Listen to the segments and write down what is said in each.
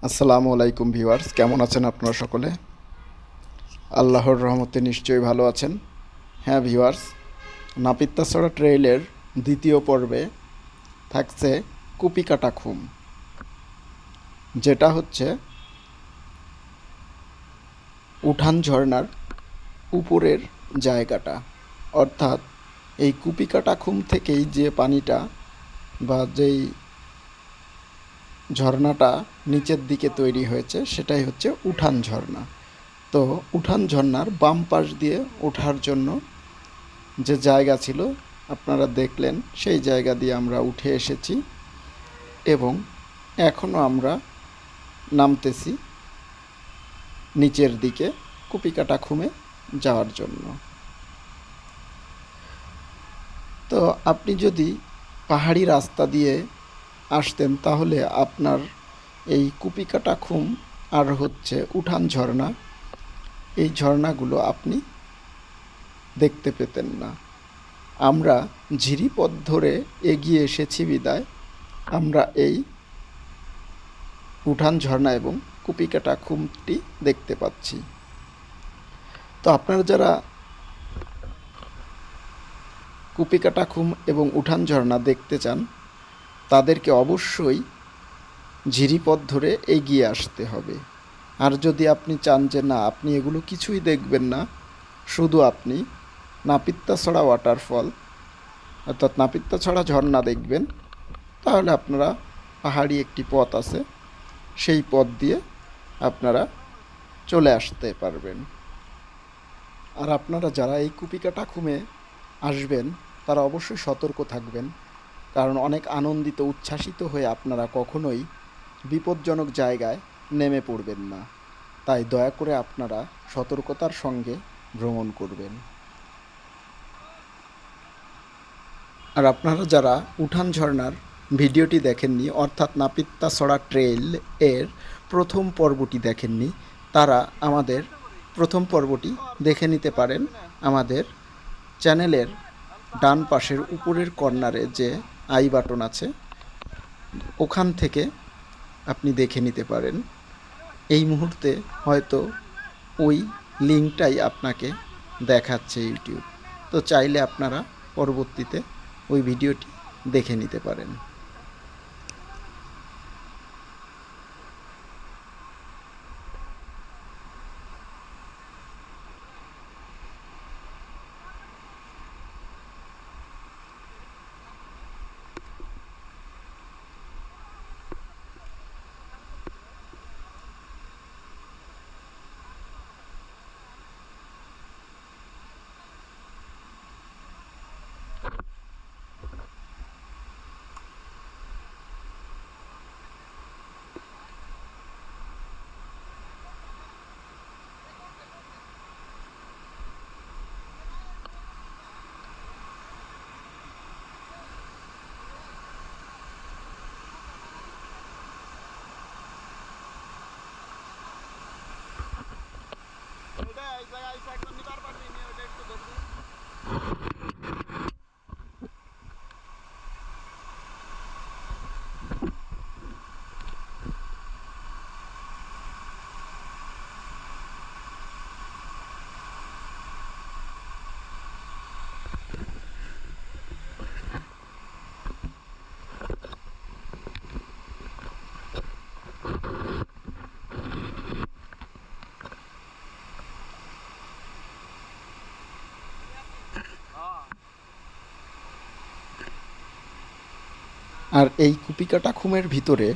আসসালামু আলাইকুম ভিউয়ার্স, কেমন আছেন আপনারা সকলে? আল্লাহর রহমতে নিশ্চয়ই ভালো আছেন। হ্যাঁ ভিউয়ার্স, নাপিত্তাছড়া ট্রেইলের দ্বিতীয় পর্বে থাকছে কুপি কাটাখুম, যেটা হচ্ছে উঠান ঝর্ণার উপরের জায়গাটা। অর্থাৎ এই কুপি কাটাখুম থেকেই যে পানিটা বা যেই ঝর্ণাটা নিচের দিকে তৈরি হয়েছে সেটাই হচ্ছে উঠান ঝর্ণা। তো উঠান ঝর্ণার বাম পাশ দিয়ে ওঠার জন্য যে জায়গা ছিল আপনারা দেখলেন, সেই জায়গা দিয়ে আমরা উঠে এসেছি এবং এখনও আমরা নামতেছি নিচের দিকে কুপিকাটাখুমে যাওয়ার জন্য। তো আপনি যদি পাহাড়ি রাস্তা দিয়ে আসতেন তাহলে আপনার এই কুপিকাটাখুম আর হচ্ছে উঠান ঝর্ণা, এই ঝর্ণাগুলো আপনি দেখতে পেতেন না। আমরা ঝিরিপথ ধরে এগিয়ে এসেছি বিদায় আমরা এই উঠান ঝর্ণা এবং কুপিকাটাখুমটি দেখতে পাচ্ছি। তো আপনারা যারা কুপিকাটাখুম এবং উঠান ঝর্ণা দেখতে চান তাদেরকে অবশ্যই ঝিরিপথ ধরে এগিয়ে আসতে হবে। আর যদি আপনি চান যে না, আপনি এগুলো কিছুই দেখবেন না, শুধু আপনি নাপিত্তাছড়া ওয়াটারফল অর্থাৎ নাপিত্তাছড়া ঝর্ণা দেখবেন, তাহলে আপনারা পাহাড়ি একটি পথ আছে, সেই পথ দিয়ে আপনারা চলে আসতে পারবেন। আর আপনারা যারা এই কুপিকাটাখুমে আসবেন তারা অবশ্যই সতর্ক থাকবেন, কারণ অনেক আনন্দিত উচ্ছ্বাসিত হয়ে আপনারা কখনোই বিপজ্জনক জায়গায় নেমে পড়বেন না। তাই দয়া করে আপনারা সতর্কতার সঙ্গে ভ্রমণ করবেন। আর আপনারা যারা উঠান ঝর্ণার ভিডিওটি দেখেননি অর্থাৎ নাপিত্তাছড়া ট্রেইল এর প্রথম পর্বটি দেখেননি, তারা আমাদের প্রথম পর্বটি দেখে নিতে পারেন। আমাদের চ্যানেলের ডান পাশের উপরের কর্নারে যে আই বাটন আছে ওখান থেকে আপনি দেখে নিতে পারেন। এই মুহূর্তে হয়তো ওই লিঙ্কটাই আপনাকে দেখাচ্ছে ইউটিউব, তো চাইলে আপনারা পরবর্তীতে ওই ভিডিওটি দেখে নিতে পারেন। আর এই কুপিকাটাখুমের ভিতরে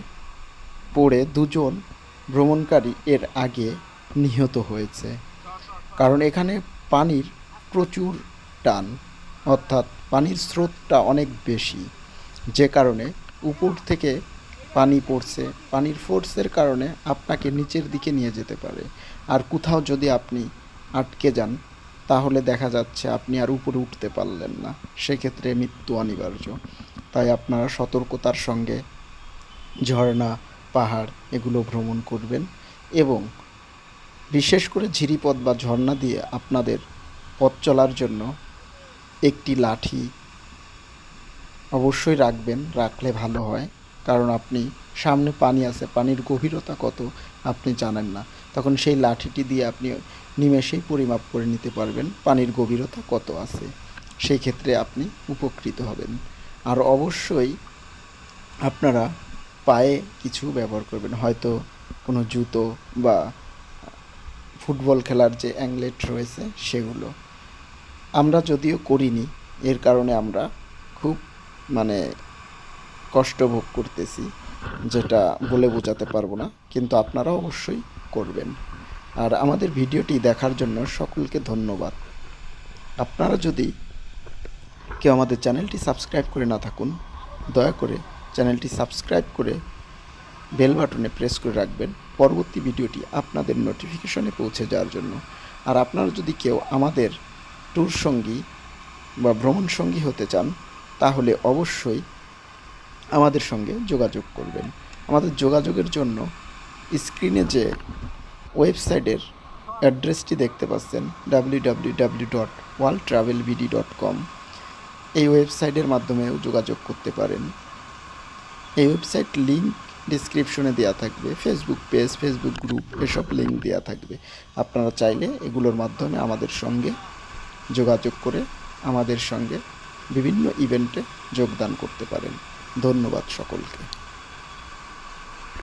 পড়ে দুজন ভ্রমণকারী এর আগে নিহত হয়েছে, কারণ এখানে পানির প্রচুর টান, অর্থাৎ পানির স্রোতটা অনেক বেশি, যে কারণে উপর থেকে পানি পড়ছে, পানির ফোর্সের কারণে আপনাকে নিচের দিকে নিয়ে যেতে পারে। আর কোথাও যদি আপনি আটকে যান তাহলে দেখা যাচ্ছে আপনি আর উপরে উঠতে পারলেন না, সেক্ষেত্রে মৃত্যু অনিবার্য। তাই আপনারা সতর্কতার সঙ্গে ঝর্ণা, পাহাড় এগুলো ভ্রমণ করবেন এবং বিশেষ করে ঝিরিপথ বা ঝর্ণা দিয়ে আপনাদের পথ চলার জন্য একটি লাঠি অবশ্যই রাখবেন, রাখলে ভালো হয়। কারণ আপনি সামনে পানি আছে, পানির গভীরতা কত আপনি জানেন না, তখন সেই লাঠিটি দিয়ে আপনি নিমেষেই পরিমাপ করে নিতে পারবেন পানির গভীরতা কত আছে। সেই ক্ষেত্রে আপনি উপকৃত হবেন। আর অবশ্যই আপনারা পায়ে কিছু ব্যবহার করবেন, হয়তো কোনো জুতো বা ফুটবল খেলার যে অ্যাংলেট রয়েছে সেগুলো। আমরা যদিও করিনি, এর কারণে আমরা খুব মানে কষ্ট ভোগ করতেছি, যেটা বলে বোঝাতে পারবো না, কিন্তু আপনারা অবশ্যই করবেন। আর আমাদের ভিডিওটি দেখার জন্য সকলকে ধন্যবাদ। আপনারা যদি কেউ আমাদের চ্যানেলটি সাবস্ক্রাইব করে না থাকুন, দয়া করে চ্যানেলটি সাবস্ক্রাইব করে বেল বাটনে প্রেস করে রাখবেন পরবর্তী ভিডিওটি আপনাদের নোটিফিকেশনে পৌঁছে যাওয়ার জন্য। আর আপনারা যদি কেউ আমাদের ট্যুর সঙ্গী বা ভ্রমণ সঙ্গী হতে চান, তাহলে অবশ্যই আমাদের সঙ্গে যোগাযোগ করবেন। আমাদের যোগাযোগের জন্য স্ক্রিনে যে ওয়েবসাইটের অ্যাড্রেসটি দেখতে পাচ্ছেন www.worldtravelbd.com, এই ওয়েবসাইটের মাধ্যমেও যোগাযোগ করতে পারেন। এই ওয়েবসাইট লিঙ্ক ডিসক্রিপশনে দেওয়া থাকবে, ফেসবুক পেজ, ফেসবুক গ্রুপ, এসব লিঙ্ক দেওয়া থাকবে। আপনারা চাইলে এগুলোর মাধ্যমে আমাদের সঙ্গে যোগাযোগ করে আমাদের সঙ্গে বিভিন্ন ইভেন্টে যোগদান করতে পারেন। ধন্যবাদ সকলকে।